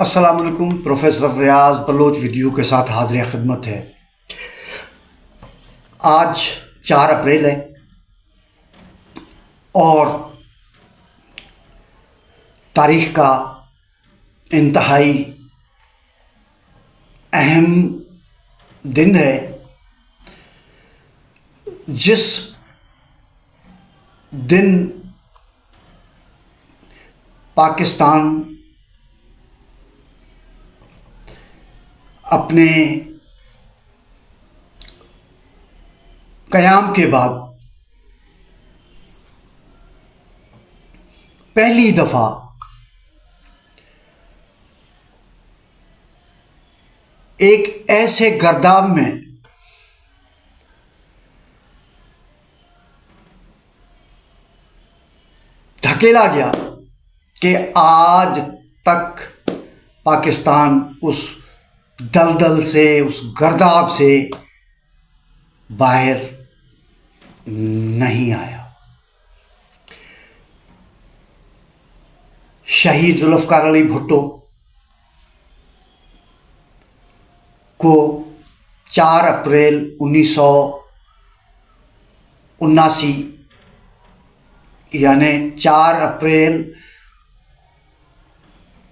السلام علیکم۔ پروفیسر ریاض بلوچ ویڈیو کے ساتھ حاضر خدمت ہے۔ آج 4 اپریل ہے اور تاریخ کا انتہائی اہم دن ہے، جس دن پاکستان اپنے قیام کے بعد پہلی دفعہ ایک ایسے گرداب میں دھکیلا گیا کہ آج تک پاکستان اس دلدل سے، اس گرداب سے باہر نہیں آیا۔ شہید ذوالفقار علی بھٹو کو 4 اپریل 1979 یعنی 4 اپریل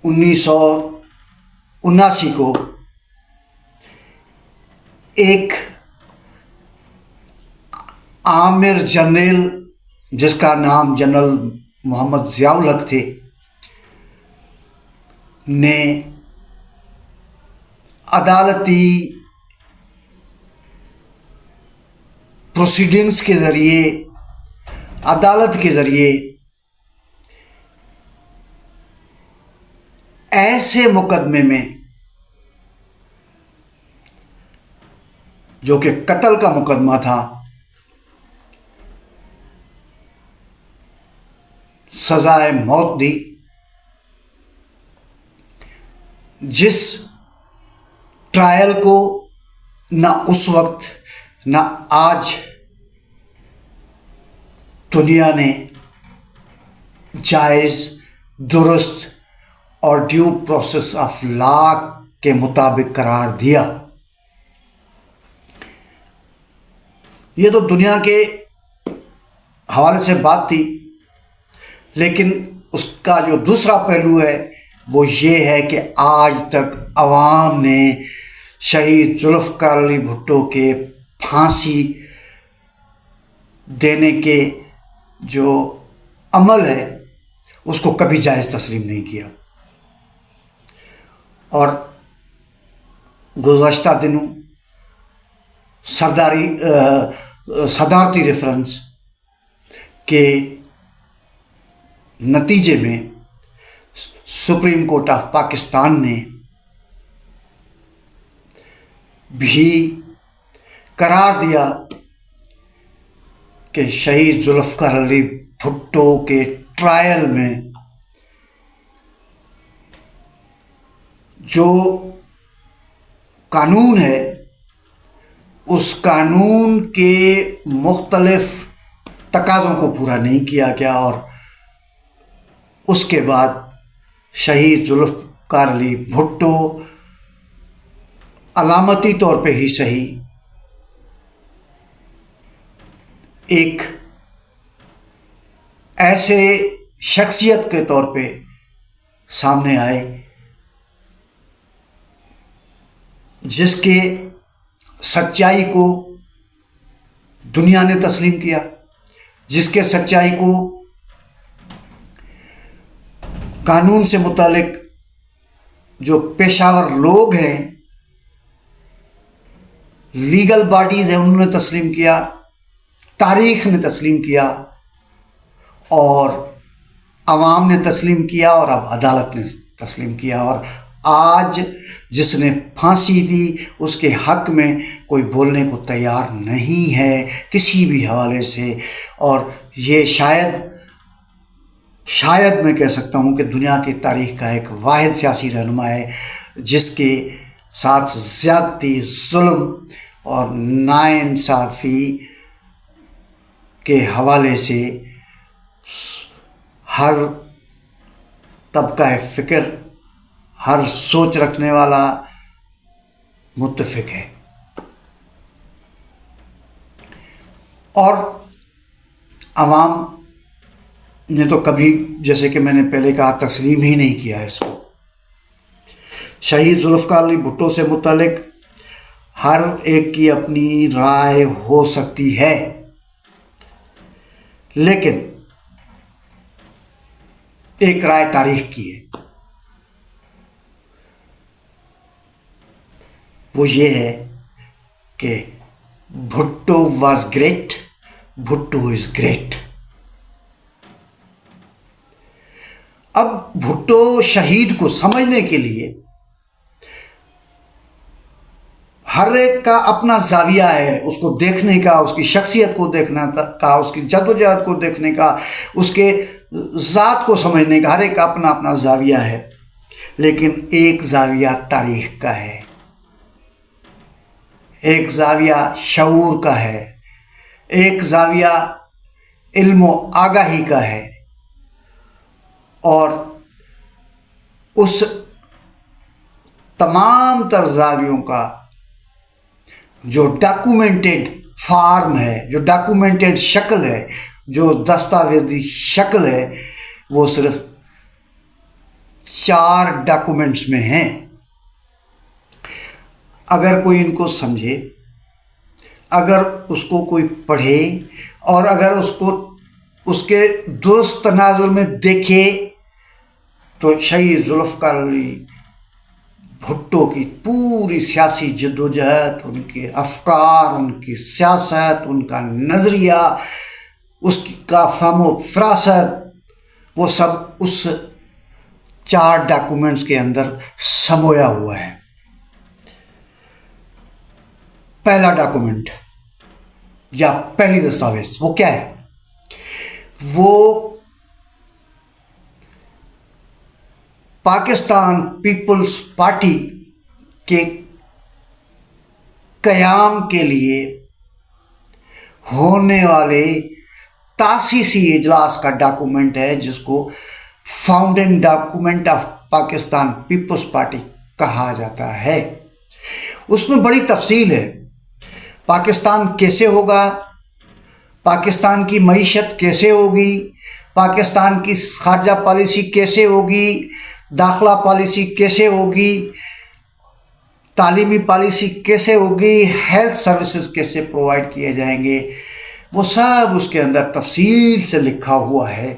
1979 کو ایک عامر جنرل، جس کا نام جنرل محمد ضیاء الحق تھے، نے عدالتی پروسیڈنگز کے ذریعے، عدالت کے ذریعے ایسے مقدمے میں جو کہ قتل کا مقدمہ تھا، سزائے موت دی، جس ٹرائل کو نہ اس وقت نہ آج دنیا نے جائز، درست اور ڈیو پروسیس آف لا کے مطابق قرار دیا۔ یہ تو دنیا کے حوالے سے بات تھی، لیکن اس کا جو دوسرا پہلو ہے وہ یہ ہے کہ آج تک عوام نے شہید ذوالفقار علی بھٹو کے پھانسی دینے کے جو عمل ہے اس کو کبھی جائز تسلیم نہیں کیا۔ اور گزشتہ دنوں صدارتی ریفرنس کے نتیجے میں سپریم کورٹ آف پاکستان نے بھی قرار دیا کہ شہید ذوالفقار علی بھٹو کے ٹرائل میں جو قانون ہے، اس قانون کے مختلف تقاضوں کو پورا نہیں کیا گیا، اور اس کے بعد شہید ذوالفقار علی بھٹو علامتی طور پہ ہی صحیح ایک ایسے شخصیت کے طور پہ سامنے آئے جس کے سچائی کو دنیا نے تسلیم کیا، جس کے سچائی کو قانون سے متعلق جو پیشہ ور لوگ ہیں، لیگل باڈیز ہیں، انہوں نے تسلیم کیا، تاریخ نے تسلیم کیا، اور عوام نے تسلیم کیا، اور اب عدالت نے تسلیم کیا۔ اور آج جس نے پھانسی دی اس کے حق میں کوئی بولنے کو تیار نہیں ہے کسی بھی حوالے سے، اور یہ شاید میں کہہ سکتا ہوں کہ دنیا کی تاریخ کا ایک واحد سیاسی رہنما ہے جس کے ساتھ زیادتی، ظلم اور ناانصافی کے حوالے سے ہر طبقہ فکر، ہر سوچ رکھنے والا متفق ہے، اور عوام نے تو کبھی، جیسے کہ میں نے پہلے کہا، تسلیم ہی نہیں کیا ہے اس کو۔ شہید ذوالفقار علی بھٹو سے متعلق ہر ایک کی اپنی رائے ہو سکتی ہے، لیکن ایک رائے تاریخ کی ہے، وہ یہ ہے کہ Bhutto was great, Bhutto is great. اب بھٹو شہید کو سمجھنے کے لیے ہر ایک کا اپنا زاویہ ہے، اس کو دیکھنے کا، اس کی شخصیت کو دیکھنے کا، اس کی جدوجہد کو دیکھنے کا، اس کے ذات کو سمجھنے کا، ہر ایک کا اپنا اپنا زاویہ ہے، لیکن ایک زاویہ تاریخ کا ہے، ایک زاویہ شعور کا ہے، ایک زاویہ علم و آگاہی کا ہے، اور اس تمام تر زاویوں کا جو ڈاکومنٹڈ فارم ہے، جو ڈاکومنٹڈ شکل ہے، جو دستاویزی شکل ہے، وہ صرف 4 ڈاکومنٹس میں ہیں۔ اگر کوئی ان کو سمجھے، اگر اس کو کوئی پڑھے، اور اگر اس کو اس کے درست تناظر میں دیکھے، تو شہید ذوالفقار علی بھٹو کی پوری سیاسی جدوجہد، ان کے افکار، ان کی سیاست، ان کا نظریہ، اس کا فہم و فراست، وہ سب اس 4 ڈاکومنٹس کے اندر سمویا ہوا ہے۔ پہلا ڈاکومنٹ یا پہلی دستاویز وہ کیا ہے؟ وہ پاکستان پیپلز پارٹی کے قیام کے لیے ہونے والے تاسیسی اجلاس کا ڈاکومنٹ ہے، جس کو founding document of Pakistan Peoples Party کہا جاتا ہے۔ اس میں بڑی تفصیل ہے، پاکستان کیسے ہوگا، پاکستان کی معیشت کیسے ہوگی، پاکستان کی خارجہ پالیسی کیسے ہوگی، داخلہ پالیسی کیسے ہوگی، تعلیمی پالیسی کیسے ہوگی، ہیلتھ سروسز کیسے پرووائڈ کیے جائیں گے، وہ سب اس کے اندر تفصیل سے لکھا ہوا ہے،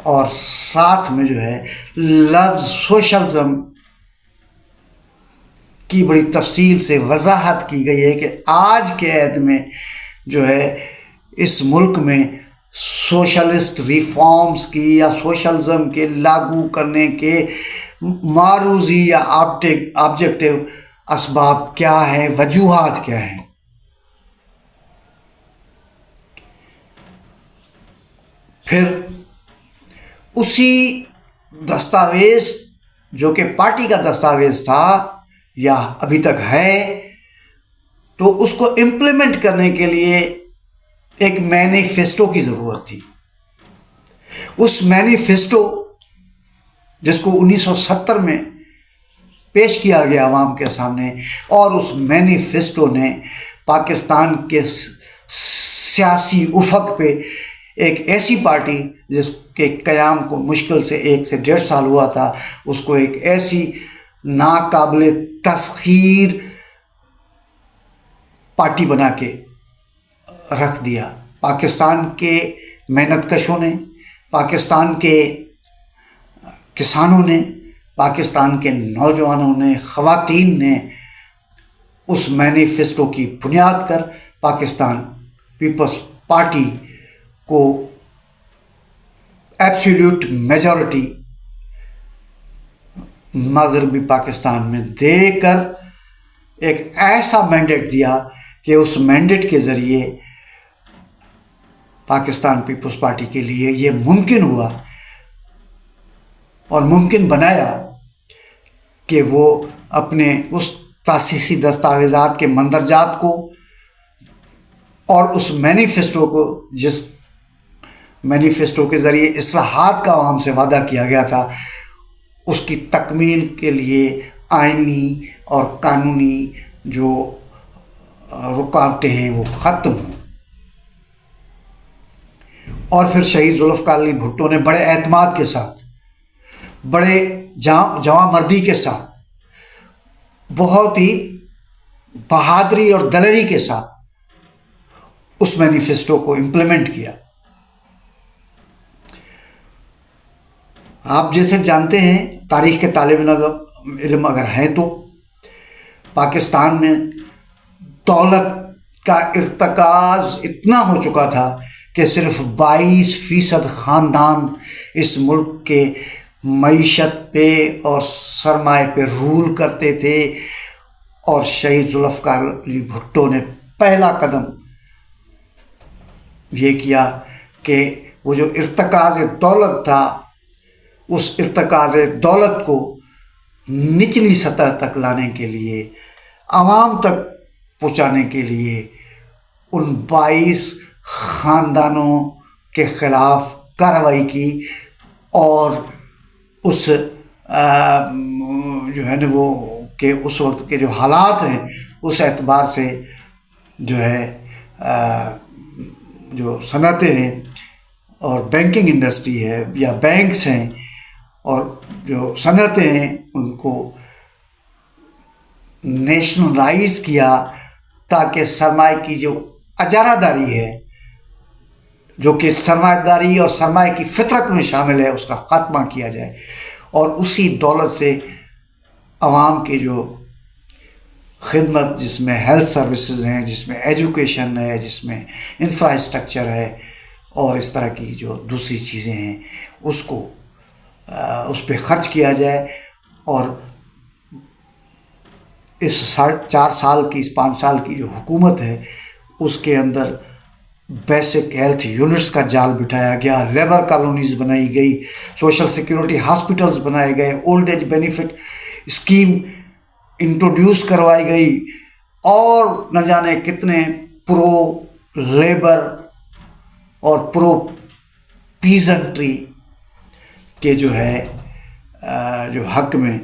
اور ساتھ میں جو ہے لفظ سوشلزم کی بڑی تفصیل سے وضاحت کی گئی ہے کہ آج کے عہد میں جو ہے اس ملک میں سوشلسٹ ریفارمز کی یا سوشلزم کے لاگو کرنے کے معروضی یا آبجیکٹیو اسباب کیا ہیں، وجوہات کیا ہیں۔ پھر اسی دستاویز جو کہ پارٹی کا دستاویز تھا یا ابھی تک ہے، تو اس کو امپلیمنٹ کرنے کے لیے ایک مینیفیسٹو کی ضرورت تھی۔ اس مینیفیسٹو جس کو 1970 میں پیش کیا گیا عوام کے سامنے، اور اس مینیفیسٹو نے پاکستان کے سیاسی افق پہ ایک ایسی پارٹی جس کے قیام کو مشکل سے 1 سے 1.5 سال ہوا تھا، اس کو ایک ایسی ناقابل تسخیر پارٹی بنا کے رکھ دیا۔ پاکستان کے محنت کشوں نے، پاکستان کے کسانوں نے، پاکستان کے نوجوانوں نے، خواتین نے اس مینیفیسٹو کی بنیاد کر پاکستان پیپلز پارٹی کو ایبسلیوٹ میجورٹی مغربی پاکستان میں دے کر ایک ایسا مینڈیٹ دیا کہ اس مینڈیٹ کے ذریعے پاکستان پیپلز پارٹی کے لیے یہ ممکن ہوا اور ممکن بنایا کہ وہ اپنے اس تاسیسی دستاویزات کے مندرجات کو اور اس مینیفیسٹو کو، جس مینیفیسٹو کے ذریعے اصلاحات کا عوام سے وعدہ کیا گیا تھا، اس کی تکمیل کے لیے آئینی اور قانونی جو رکاوٹیں ہیں وہ ختم ہوں۔ اور پھر شہید ذوالفقار علی بھٹو نے بڑے اعتماد کے ساتھ، بڑے جواں مردی کے ساتھ، بہت ہی بہادری اور دلیری کے ساتھ اس مینیفیسٹو کو امپلیمنٹ کیا۔ آپ جیسے جانتے ہیں، تاریخ کے طالب علم اگر ہیں تو پاکستان میں دولت کا ارتکاز اتنا ہو چکا تھا کہ صرف 22% خاندان اس ملک کے معیشت پہ اور سرمایہ پہ رول کرتے تھے، اور شہید ذوالفقار علی بھٹو نے پہلا قدم یہ کیا کہ وہ جو ارتکاز دولت تھا، اس ارتکاز دولت کو نچلی سطح تک لانے کے لیے، عوام تک پہنچانے کے لیے ان 22 خاندانوں کے خلاف کارروائی کی، اور اس جو ہے نا وہ کہ اس وقت کے جو حالات ہیں اس اعتبار سے جو ہے جو صنعتیں ہیں اور بینکنگ انڈسٹری ہے یا بینکس ہیں اور جو صنعتیں ہیں ان کو نیشنلائز کیا، تاکہ سرمایہ کی جو اجارہ داری ہے، جو کہ سرمایہ داری اور سرمایہ کی فطرت میں شامل ہے، اس کا خاتمہ کیا جائے، اور اسی دولت سے عوام کے جو خدمت، جس میں ہیلتھ سروسز ہیں، جس میں ایجوکیشن ہے، جس میں انفراسٹرکچر ہے اور اس طرح کی جو دوسری چیزیں ہیں، اس کو اس پہ خرچ کیا جائے۔ اور اس 4 سال کی، اس 5 سال کی جو حکومت ہے، اس کے اندر بیسک ہیلتھ یونٹس کا جال بٹھایا گیا، لیبر کالونیز بنائی گئی، سوشل سیکیورٹی ہاسپٹلز بنائے گئے، old age benefit scheme introduce کروائی گئی، اور نہ جانے کتنے پرو لیبر اور پرو پیزنٹری کے جو ہے جو حق میں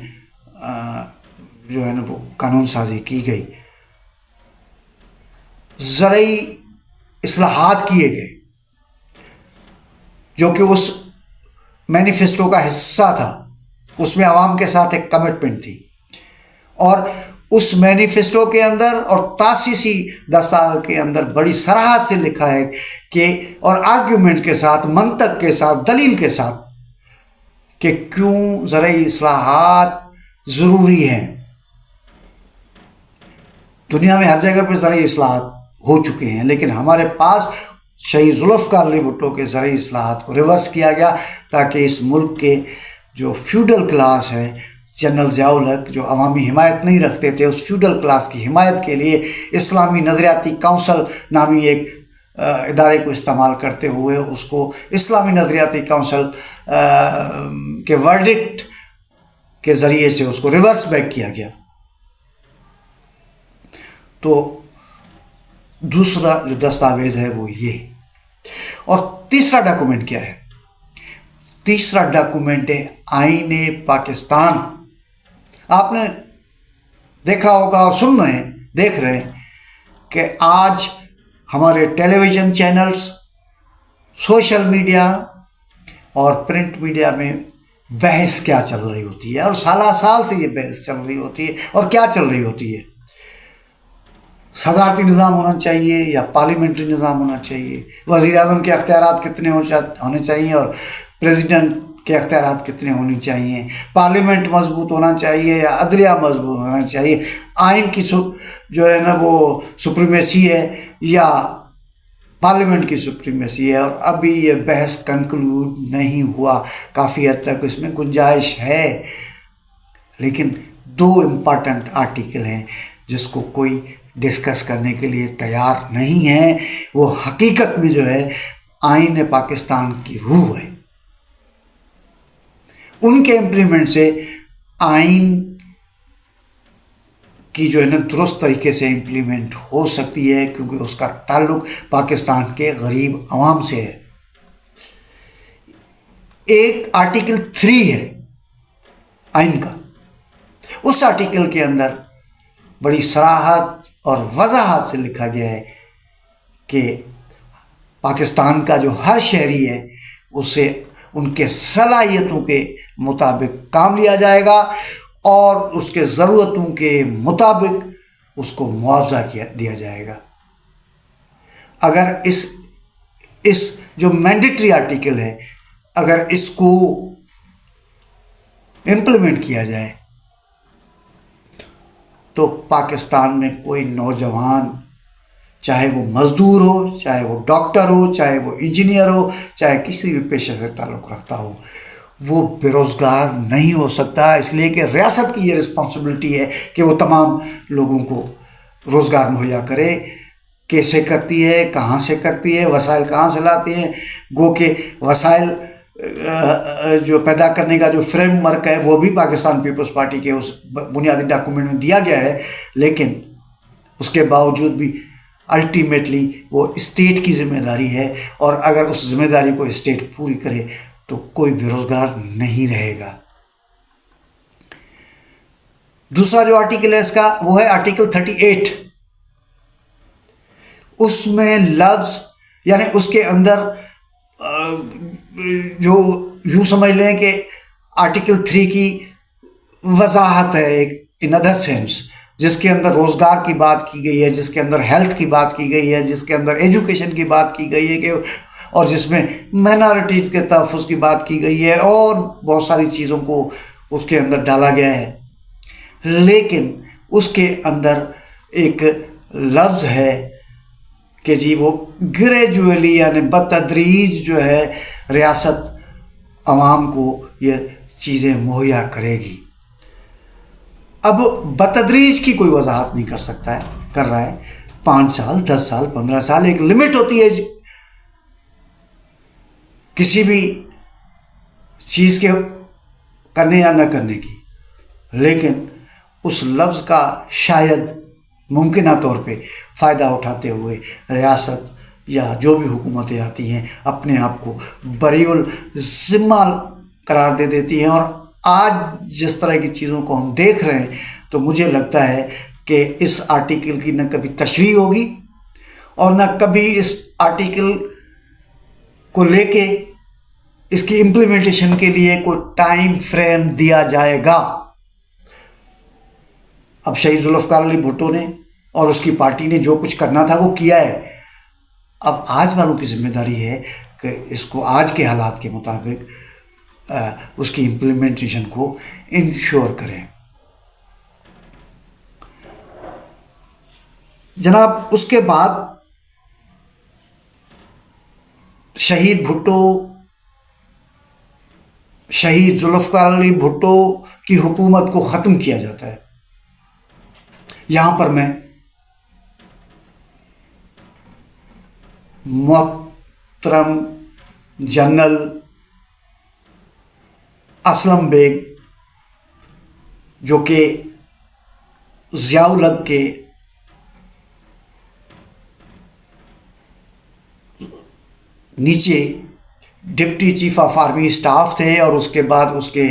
جو ہے نا وہ قانون سازی کی گئی، زرعی اصلاحات کیے گئے جو کہ اس مینیفیسٹو کا حصہ تھا، اس میں عوام کے ساتھ ایک کمٹمنٹ تھی، اور اس مینیفیسٹو کے اندر اور تاسیسی دستاویز کے اندر بڑی صراحت سے لکھا ہے کہ، اور آرگیومنٹ کے ساتھ، منطق کے ساتھ، دلیل کے ساتھ، کہ کیوں زرعی اصلاحات ضروری ہیں۔ دنیا میں ہر جگہ پہ زرعی اصلاحات ہو چکے ہیں، لیکن ہمارے پاس شہید ذوالفقار علی بھٹو کے زرعی اصلاحات کو ریورس کیا گیا، تاکہ اس ملک کے جو فیوڈل کلاس ہے، جنرل ضیاء الحق جو عوامی حمایت نہیں رکھتے تھے، اس فیوڈل کلاس کی حمایت کے لیے اسلامی نظریاتی کونسل نامی ایک ادارے کو استعمال کرتے ہوئے اس کو اسلامی نظریاتی کونسل کے ورڈکٹ کے ذریعے سے اس کو ریورس بیک کیا گیا۔ تو دوسرا جو دستاویز ہے وہ یہ، اور تیسرا ڈاکومنٹ کیا ہے؟ تیسرا ڈاکومنٹ ہے آئین پاکستان۔ آپ نے دیکھا ہوگا اور دیکھ رہے ہیں کہ آج ہمارے ٹیلی ویژن چینلز، سوشل میڈیا اور پرنٹ میڈیا میں بحث کیا چل رہی ہوتی ہے، اور سال سے یہ بحث چل رہی ہوتی ہے، اور کیا چل رہی ہوتی ہے؟ صدارتی نظام ہونا چاہیے یا پارلیمنٹری نظام ہونا چاہیے؟ وزیر اعظم کے اختیارات کتنے ہونے چاہیے اور پریزیڈنٹ کے اختیارات کتنے ہونے چاہیے؟ پارلیمنٹ مضبوط ہونا چاہیے یا عدلیہ مضبوط ہونا چاہیے؟ آئین کی جو ہے نا وہ سپریمیسی ہے یا پارلیمنٹ کی سپریمیسی ہے؟ اور ابھی یہ بحث کنکلوڈ نہیں ہوا، کافی حد تک اس میں گنجائش ہے، لیکن 2 امپارٹنٹ آرٹیکل ہیں جس کو کوئی ڈسکس کرنے کے لیے تیار نہیں ہے۔ وہ حقیقت میں جو ہے آئین پاکستان کی روح ہے۔ ان کے امپلیمنٹ سے آئین کی جو ہے نا درست طریقے سے امپلیمنٹ ہو سکتی ہے، کیونکہ اس کا تعلق پاکستان کے غریب عوام سے ہے۔ ایک آرٹیکل 3 ہے آئین کا، اس آرٹیکل کے اندر بڑی صراحت اور وضاحت سے لکھا گیا ہے کہ پاکستان کا جو ہر شہری ہے اسے ان کے صلاحیتوں کے مطابق کام لیا جائے گا اور اس کے ضرورتوں کے مطابق اس کو معاوضہ دیا جائے گا۔ اگر اس جو مینڈیٹری آرٹیکل ہے اگر اس کو امپلیمنٹ کیا جائے تو پاکستان میں کوئی نوجوان، چاہے وہ مزدور ہو، چاہے وہ ڈاکٹر ہو، چاہے وہ انجینئر ہو، چاہے کسی بھی پیشے سے تعلق رکھتا ہو، وہ بے روزگار نہیں ہو سکتا، اس لیے کہ ریاست کی یہ رسپانسبلٹی ہے کہ وہ تمام لوگوں کو روزگار مہیا کرے۔ کیسے کرتی ہے، کہاں سے کرتی ہے، وسائل کہاں سے لاتی ہیں؟ گو کہ وسائل جو پیدا کرنے کا جو فریم ورک ہے وہ بھی پاکستان پیپلز پارٹی کے اس بنیادی ڈاکومنٹ میں دیا گیا ہے، لیکن اس کے باوجود بھی الٹیمیٹلی وہ اسٹیٹ کی ذمہ داری ہے، اور اگر اس ذمہ داری کو اسٹیٹ پوری کرے تو کوئی بے روزگار نہیں رہے گا۔ دوسرا جو آرٹیکل ہے اس کا وہ ہے آرٹیکل 38۔ اس میں لفظ یعنی اس کے اندر جو یوں سمجھ لیں کہ آرٹیکل 3 کی وضاحت ہے ایک ان ادر سینس، جس کے اندر روزگار کی بات کی گئی ہے، جس کے اندر ہیلتھ کی بات کی گئی ہے، جس کے اندر ایجوکیشن کی بات کی گئی ہے کہ اور جس میں مائنارٹیز کے تحفظ کی بات کی گئی ہے اور بہت ساری چیزوں کو اس کے اندر ڈالا گیا ہے، لیکن اس کے اندر ایک لفظ ہے کہ جی وہ گریجولی یعنی بتدریج جو ہے ریاست عوام کو یہ چیزیں مہیا کرے گی۔ اب بتدریج کی کوئی وضاحت نہیں کر رہا ہے، 5 سال 10 سال 15 سال ایک لمٹ ہوتی ہے کسی بھی چیز کے کرنے یا نہ کرنے کی، لیکن اس لفظ کا شاید ممکنہ طور پہ فائدہ اٹھاتے ہوئے ریاست یا جو بھی حکومتیں آتی ہیں اپنے آپ کو بری الذمہ قرار دے دیتی ہیں، اور آج جس طرح کی چیزوں کو ہم دیکھ رہے ہیں تو مجھے لگتا ہے کہ اس آرٹیکل کی نہ کبھی تشریح ہوگی اور نہ کبھی اس آرٹیکل کو لے کے اس کی امپلیمنٹیشن کے لیے کوئی ٹائم فریم دیا جائے گا۔ اب شہید ذوالفقار علی بھٹو نے اور اس کی پارٹی نے جو کچھ کرنا تھا وہ کیا ہے، اب آج والوں کی ذمہ داری ہے کہ اس کو آج کے حالات کے مطابق اس کی امپلیمنٹیشن کو انشور کریں۔ جناب اس کے بعد شہید ذوالفقار علی بھٹو کی حکومت کو ختم کیا جاتا ہے۔ یہاں پر میں محترم جنرل اسلم بیگ جو کہ ضیاء الحق کے نیچے deputy chief of army staff تھے اور اس کے بعد اس کے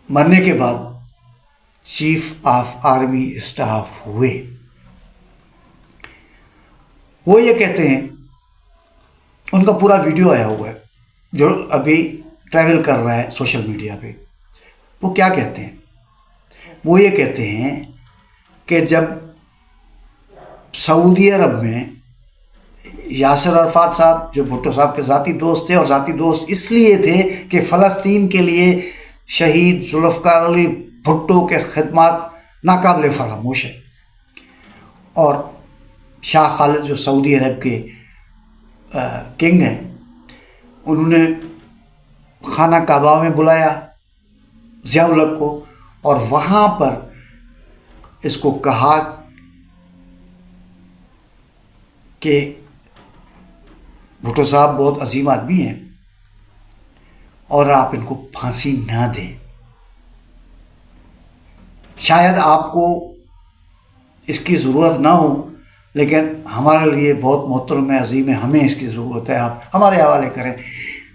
مرنے کے بعد چیف آف آرمی اسٹاف ہوئے، وہ یہ کہتے ہیں، ان کا پورا ویڈیو آیا ہوا ہے جو ابھی ٹریول کر رہا ہے سوشل میڈیا پہ، وہ کیا کہتے ہیں؟ وہ یہ کہتے ہیں کہ جب سعودی عرب میں یاسر عرفات صاحب جو بھٹو صاحب کے ذاتی دوست تھے، اور ذاتی دوست اس لیے تھے کہ فلسطین کے لیے شہید ذوالفقار علی بھٹو کے خدمات ناقابل فراموش ہے، اور شاہ خالد جو سعودی عرب کے کنگ ہیں انہوں نے خانہ کعبہ میں بلایا ضیاء الحق کو، اور وہاں پر اس کو کہا کہ بھٹو صاحب بہت عظیم آدمی ہیں اور آپ ان کو پھانسی نہ دیں، شاید آپ کو اس کی ضرورت نہ ہو لیکن ہمارے لیے بہت محترم ہے، عظیم ہے، ہمیں اس کی ضرورت ہے، آپ ہمارے حوالے کریں۔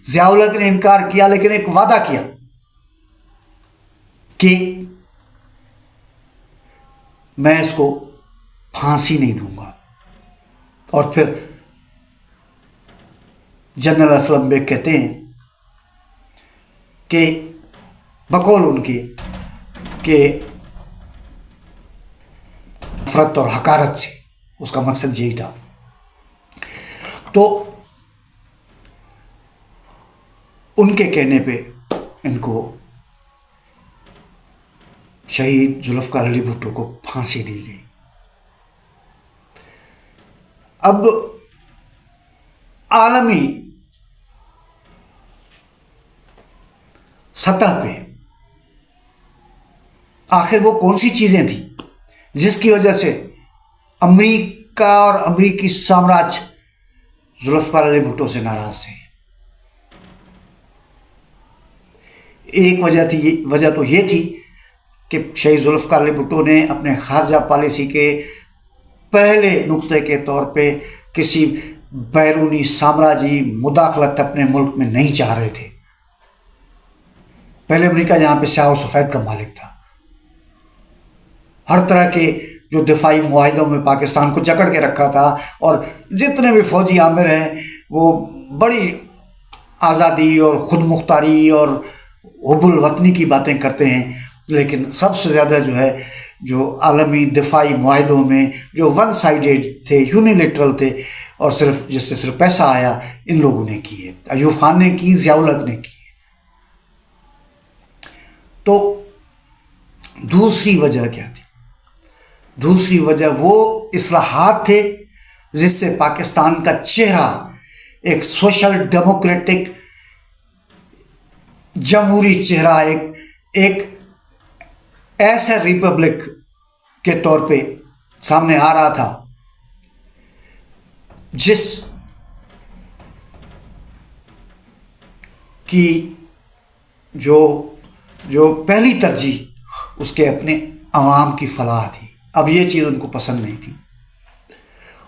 ضیاء الحق نے انکار کیا، لیکن ایک وعدہ کیا کہ میں اس کو پھانسی نہیں دوں گا. اور پھر جنرل اسلم بیگ کہتے ہیں کہ بقول ان کے کہ نفرت اور حقارت سے اس کا مقصد یہی تھا. تو ان کے کہنے پہ ان کو شہید ذوالفقار علی بھٹو کو پھانسی دی گئی. اب عالمی سطح پہ آخر وہ کون سی چیزیں تھیں جس کی وجہ سے امریکہ اور امریکی سامراج ذوالفقار علی بھٹو سے ناراض تھے؟ ایک وجہ تو یہ تھی کہ شہید ذوالفقار علی بھٹو نے اپنے خارجہ پالیسی کے پہلے نقطے کے طور پہ کسی بیرونی سامراجی مداخلت اپنے ملک میں نہیں چاہ رہے تھے. پہلے امریکہ جہاں پہ سیاہ و سفید کا مالک تھا، ہر طرح کے جو دفاعی معاہدوں میں پاکستان کو جکڑ کے رکھا تھا، اور جتنے بھی فوجی عامر ہیں وہ بڑی آزادی اور خود مختاری اور حب الوطنی کی باتیں کرتے ہیں، لیکن سب سے زیادہ جو عالمی دفاعی معاہدوں میں جو ون سائیڈڈ تھے، یونیلیٹرل تھے، اور جس سے صرف پیسہ آیا، ان لوگوں نے کی ہے. ایوب خان نے کی، ضیاء الحق نے کی. تو دوسری وجہ کیا تھی؟ دوسری وجہ وہ اصلاحات تھے جس سے پاکستان کا چہرہ ایک سوشل ڈیموکریٹک جمہوری چہرہ، ایک ایسے ریپبلک کے طور پہ سامنے آ رہا تھا جس کی جو پہلی ترجیح اس کے اپنے عوام کی فلاح تھی. اب یہ چیز ان کو پسند نہیں تھی.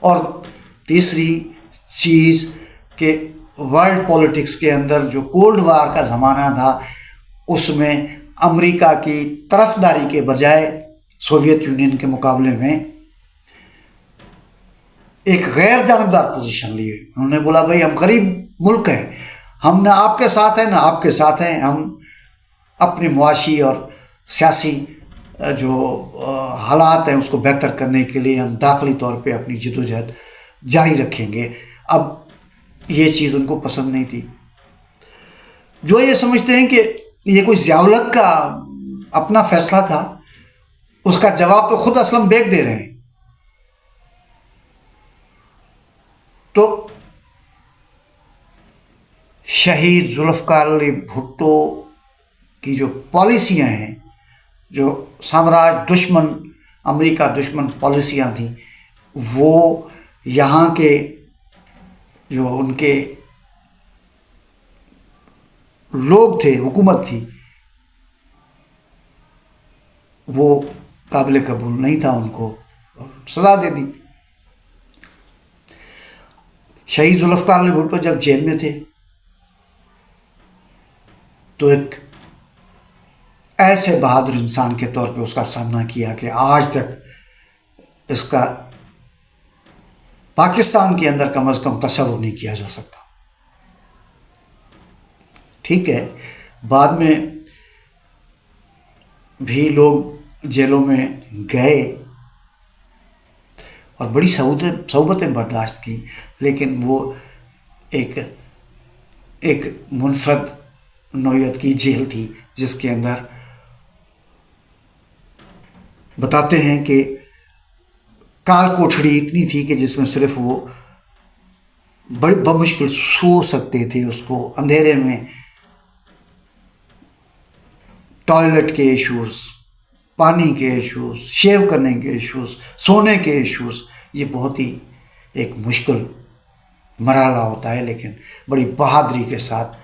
اور تیسری چیز کہ ورلڈ پولیٹکس کے اندر جو کولڈ وار کا زمانہ تھا، اس میں امریکہ کی طرفداری کے بجائے سوویت یونین کے مقابلے میں ایک غیر جانبدار پوزیشن لی. انہوں نے بولا بھائی ہم غریب ملک ہیں، ہم نہ آپ کے ساتھ ہیں نہ آپ کے ساتھ ہیں، ہم اپنی معاشی اور سیاسی جو حالات ہیں اس کو بہتر کرنے کے لیے ہم داخلی طور پہ اپنی جدوجہد جاری رکھیں گے. اب یہ چیز ان کو پسند نہیں تھی. جو یہ سمجھتے ہیں کہ یہ کوئی ضیاء الحق کا اپنا فیصلہ تھا، اس کا جواب تو خود اسلم بیگ دے رہے ہیں. تو شہید ذوالفقار علی بھٹو کی جو پالیسیاں ہیں، جو سامراج دشمن، امریکہ دشمن پالیسیاں تھیں، وہ یہاں کے جو ان کے لوگ تھے، حکومت تھی، وہ قابل قبول نہیں تھا. ان کو سزا دے دی. شہید ذوالفقار علی بھٹو جب جیل میں تھے تو ایک ایسے بہادر انسان کے طور پہ اس کا سامنا کیا کہ آج تک اس کا پاکستان کے اندر کم از کم تصور نہیں کیا جا سکتا. ٹھیک ہے، بعد میں بھی لوگ جیلوں میں گئے اور بڑی صعوبتیں برداشت کی، لیکن وہ ایک منفرد نوعیت کی جیل تھی جس کے اندر بتاتے ہیں کہ کال کوٹھڑی اتنی تھی کہ جس میں صرف وہ بڑی بمشکل سو سکتے تھے. اس کو اندھیرے میں ٹوائلٹ کے ایشوز، پانی کے ایشوز، شیو کرنے کے ایشوز، سونے کے ایشوز، یہ بہت ہی ایک مشکل مرحلہ ہوتا ہے، لیکن بڑی بہادری کے ساتھ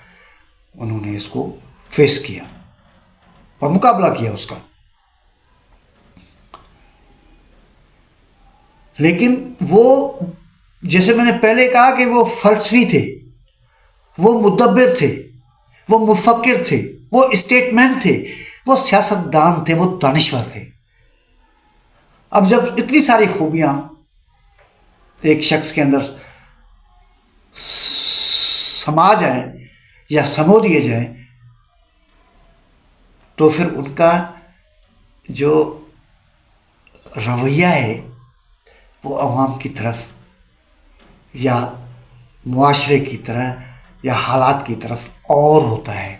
انہوں نے اس کو فیس کیا اور مقابلہ کیا اس کا. لیکن وہ، جیسے میں نے پہلے کہا کہ وہ فلسفی تھے، وہ مدبر تھے، وہ مفکر تھے، وہ اسٹیٹمین تھے، وہ سیاستدان تھے، وہ دانشور تھے۔ اب جب اتنی ساری خوبیاں ایک شخص کے اندر سما جائیں یا سمو دیے جائیں تو پھر ان کا جو رویہ ہے وہ عوام کی طرف یا معاشرے کی طرح یا حالات کی طرف اور ہوتا ہے۔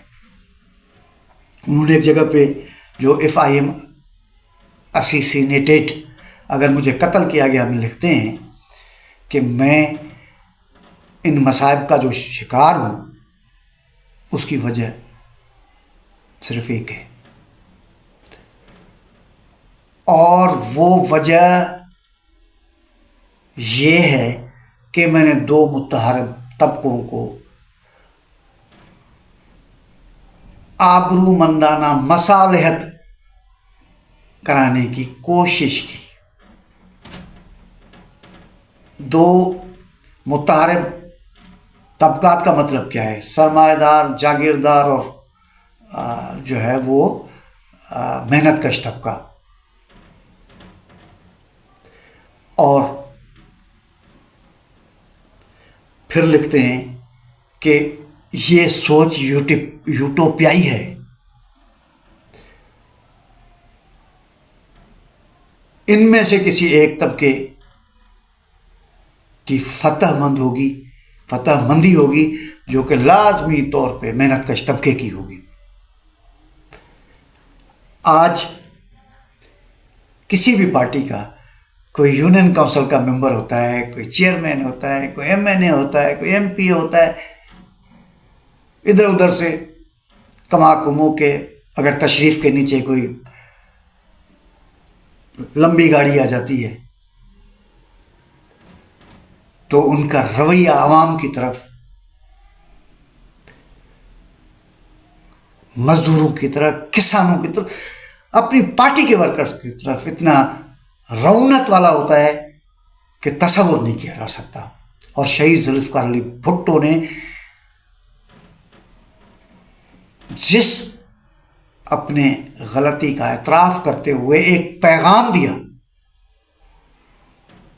انہوں نے ایک جگہ پہ جو if I am assassinated، اگر مجھے قتل کیا گیا، میں لکھتے ہیں کہ میں ان مصائب کا جو شکار ہوں اس کی وجہ صرف ایک ہے، اور وہ وجہ یہ ہے کہ میں نے دو متحارب طبقوں کو آبرو مندانہ مصالحت کرانے کی کوشش کی۔ دو متحارب طبقات کا مطلب کیا ہے؟ سرمایہ دار، جاگیردار اور جو ہے وہ محنت کش طبقہ۔ اور پھر لکھتے ہیں کہ یہ سوچ یوٹوپیائی ہے، ان میں سے کسی ایک طبقے کی فتح مندی ہوگی جو کہ لازمی طور پہ محنت کش طبقے کی ہوگی۔ آج کسی بھی پارٹی کا کوئی یونین کونسل کا ممبر ہوتا ہے، کوئی چیئرمین ہوتا ہے، کوئی ایم این اے ہوتا ہے، کوئی ایم پی ہوتا ہے، ادھر ادھر سے کما کمو کے اگر تشریف کے نیچے کوئی لمبی گاڑی آ جاتی ہے تو ان کا رویہ عوام کی طرف، مزدوروں کی طرف، کسانوں کی طرف، اپنی پارٹی کے ورکرز کی طرف اتنا رونت والا ہوتا ہے کہ تصور نہیں کیا جا سکتا۔ اور شہید ذوالفقار علی بھٹو نے جس اپنے غلطی کا اعتراف کرتے ہوئے ایک پیغام دیا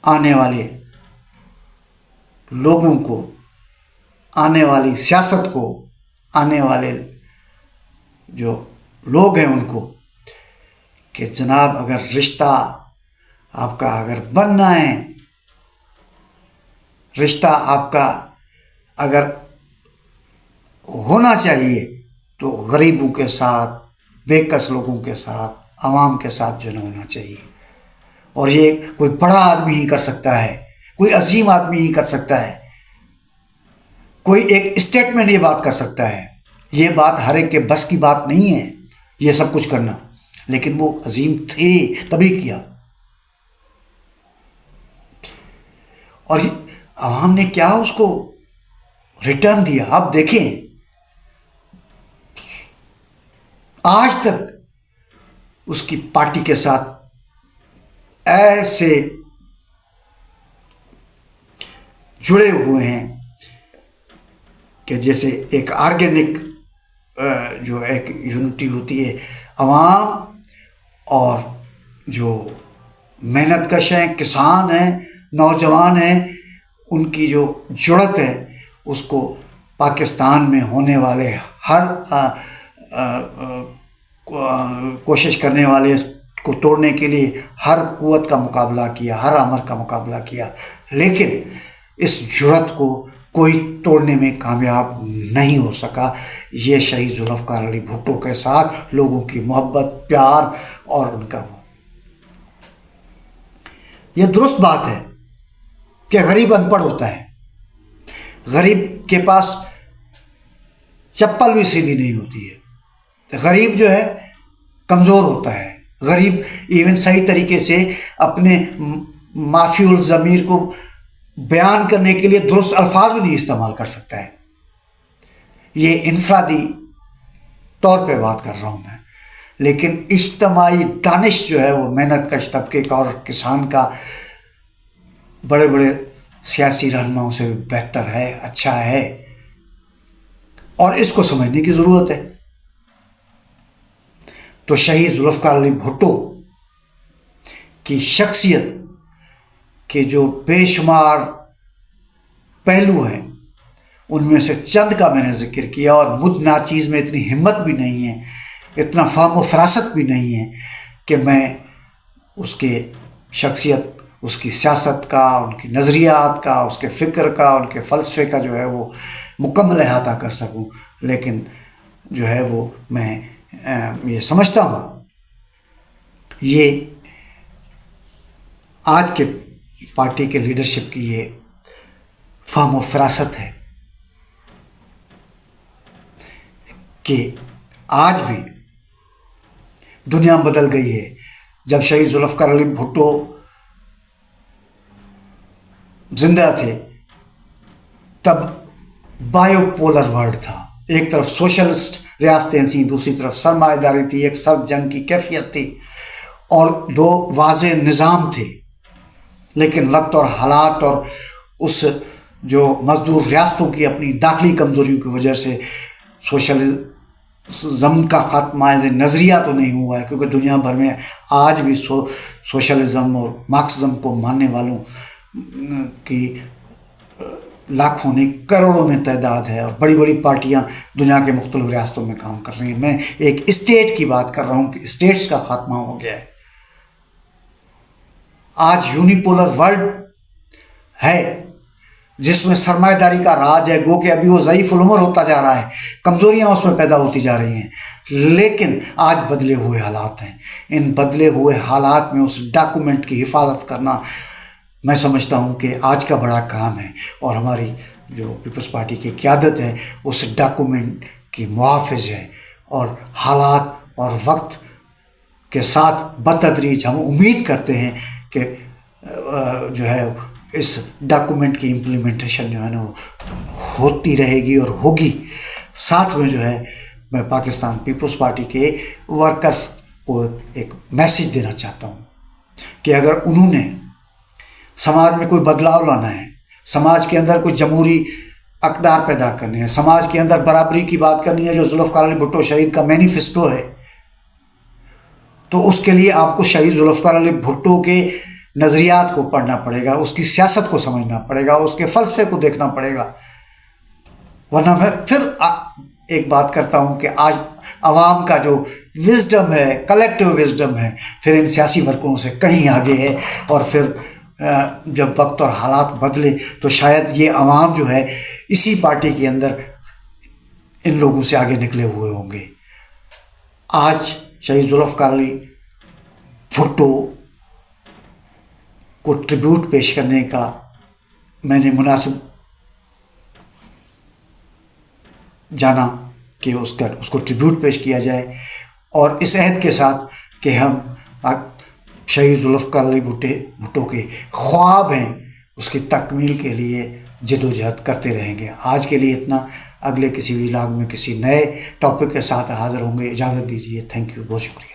آنے والے لوگوں کو، آنے والی سیاست کو، آنے والے جو لوگ ہیں ان کو، کہ جناب اگر رشتہ آپ کا اگر بننا ہے، رشتہ آپ کا اگر ہونا چاہیے تو غریبوں کے ساتھ، بے کس لوگوں کے ساتھ، عوام کے ساتھ جو نہ ہونا چاہیے۔ اور یہ کوئی بڑا آدمی ہی کر سکتا ہے، کوئی عظیم آدمی ہی کر سکتا ہے، کوئی ایک اسٹیٹمنٹ یہ بات کر سکتا ہے۔ یہ بات ہر ایک کے بس کی بات نہیں ہے یہ سب کچھ کرنا، لیکن وہ عظیم تھے تبھی کیا۔ اور عوام نے کیا اس کو ریٹرن دیا، آپ دیکھیں آج تک اس کی پارٹی کے ساتھ ایسے جڑے ہوئے ہیں کہ جیسے ایک آرگینک جو ایک یونٹی ہوتی ہے، عوام اور جو محنت کش ہیں، کسان ہیں، نوجوان ہیں، ان کی جو جڑت ہے اس کو پاکستان میں ہونے والے ہر کوشش کرنے والے کو توڑنے کے لیے ہر قوت کا مقابلہ کیا، ہر امر کا مقابلہ کیا، لیکن اس جرأت کو کوئی توڑنے میں کامیاب نہیں ہو سکا۔ یہ شہید ذوالفقار علی بھٹو کے ساتھ لوگوں کی محبت، پیار اور ان کا یہ درست بات ہے کہ غریب ان پڑھ ہوتا ہے، غریب کے پاس چپل بھی سیدھی نہیں ہوتی ہے، غریب جو ہے کمزور ہوتا ہے، غریب ایون صحیح طریقے سے اپنے مافی الضمیر کو بیان کرنے کے لیے درست الفاظ بھی نہیں استعمال کر سکتا ہے۔ یہ انفرادی طور پہ بات کر رہا ہوں میں، لیکن اجتماعی دانش جو ہے وہ محنت کش طبقے کا اور کسان کا بڑے بڑے سیاسی رہنماؤں سے بہتر ہے، اچھا ہے۔ اور اس کو سمجھنے کی ضرورت ہے۔ تو شہید ذوالفقار علی بھٹو کی شخصیت کے جو بے شمار پہلو ہیں ان میں سے چند کا میں نے ذکر کیا، اور مجھ ناچیز میں اتنی ہمت بھی نہیں ہے، اتنا فہم و فراست بھی نہیں ہے کہ میں اس کے شخصیت، اس کی سیاست کا، ان کی نظریات کا، اس کے فکر کا، ان کے فلسفے کا جو ہے وہ مکمل احاطہ کر سکوں، لیکن جو ہے وہ میں یہ سمجھتا ہوں یہ آج کے پارٹی کے لیڈرشپ کی یہ فہم و فراست ہے کہ آج بھی دنیا بدل گئی ہے۔ جب شہید ذوالفقار علی بھٹو زندہ تھے تب بایو پولر ورلڈ تھا، ایک طرف سوشلسٹ ریاستیں تھیں، دوسری طرف سرمایہ داری تھی، ایک سرد جنگ کی کیفیت تھی اور دو واضح نظام تھے، لیکن وقت اور حالات اور اس جو مزدور ریاستوں کی اپنی داخلی کمزوریوں کی وجہ سے سوشلزم کا خاتمہ نظریہ تو نہیں ہوا ہے، کیونکہ دنیا بھر میں آج بھی سوشلزم اور مارکسزم کو ماننے والوں کی لاکھوں نہیں کروڑوں میں تعداد ہے، اور بڑی بڑی پارٹیاں دنیا کے مختلف ریاستوں میں کام کر رہی ہیں۔ میں ایک اسٹیٹ کی بات کر رہا ہوں کہ اسٹیٹس کا خاتمہ ہو گیا ہے۔ آج یونیپولر ورلڈ ہے جس میں سرمایہ داری کا راج ہے، گو کہ ابھی وہ ضعیف العمر ہوتا جا رہا ہے، کمزوریاں اس میں پیدا ہوتی جا رہی ہیں، لیکن آج بدلے ہوئے حالات ہیں۔ ان بدلے ہوئے حالات میں اس ڈاکومنٹ کی حفاظت کرنا میں سمجھتا ہوں کہ آج کا بڑا کام ہے، اور ہماری جو پیپلز پارٹی کی قیادت ہے اس ڈاکومنٹ کی محافظ ہے، اور حالات اور وقت کے ساتھ بتدریج ہم امید کرتے ہیں کہ جو ہے اس ڈاکومنٹ کی امپلیمنٹیشن جو ہے نا وہ ہوتی رہے گی اور ہوگی۔ ساتھ میں جو ہے میں پاکستان پیپلز پارٹی کے ورکرز کو ایک میسیج دینا چاہتا ہوں کہ اگر انہوں نے سماج میں کوئی بدلاؤ لانا ہے، سماج کے اندر کوئی جمہوری اقدار پیدا کرنے ہیں، سماج کے اندر برابری کی بات کرنی ہے جو ذوالفقار علی بھٹو شہید کا مینیفیسٹو ہے، تو اس کے لیے آپ کو شہید ذوالفقار علی بھٹو کے نظریات کو پڑھنا پڑے گا، اس کی سیاست کو سمجھنا پڑے گا، اس کے فلسفے کو دیکھنا پڑے گا۔ ورنہ میں پھر ایک بات کرتا ہوں کہ آج عوام کا جو وزڈم ہے، کلیکٹیو وزڈم ہے، پھر ان سیاسی ورکروں سے کہیں آگے ہے، اور پھر جب وقت اور حالات بدلے تو شاید یہ عوام جو ہے اسی پارٹی کے اندر ان لوگوں سے آگے نکلے ہوئے ہوں گے۔ آج شہید ذوالفقار علی بھٹو کو ٹریبیوٹ پیش کرنے کا میں نے مناسب جانا کہ اس کو ٹریبیوٹ پیش کیا جائے، اور اس عہد کے ساتھ کہ ہم شہید ذوالفقار علی بھٹو کے خواب ہیں اس کی تکمیل کے لیے جد و جہد کرتے رہیں گے۔ آج کے لیے اتنا، اگلے کسی ویلاگ میں کسی نئے ٹاپک کے ساتھ حاضر ہوں گے۔ اجازت دیجیے، تھینک یو، بہت شکریہ۔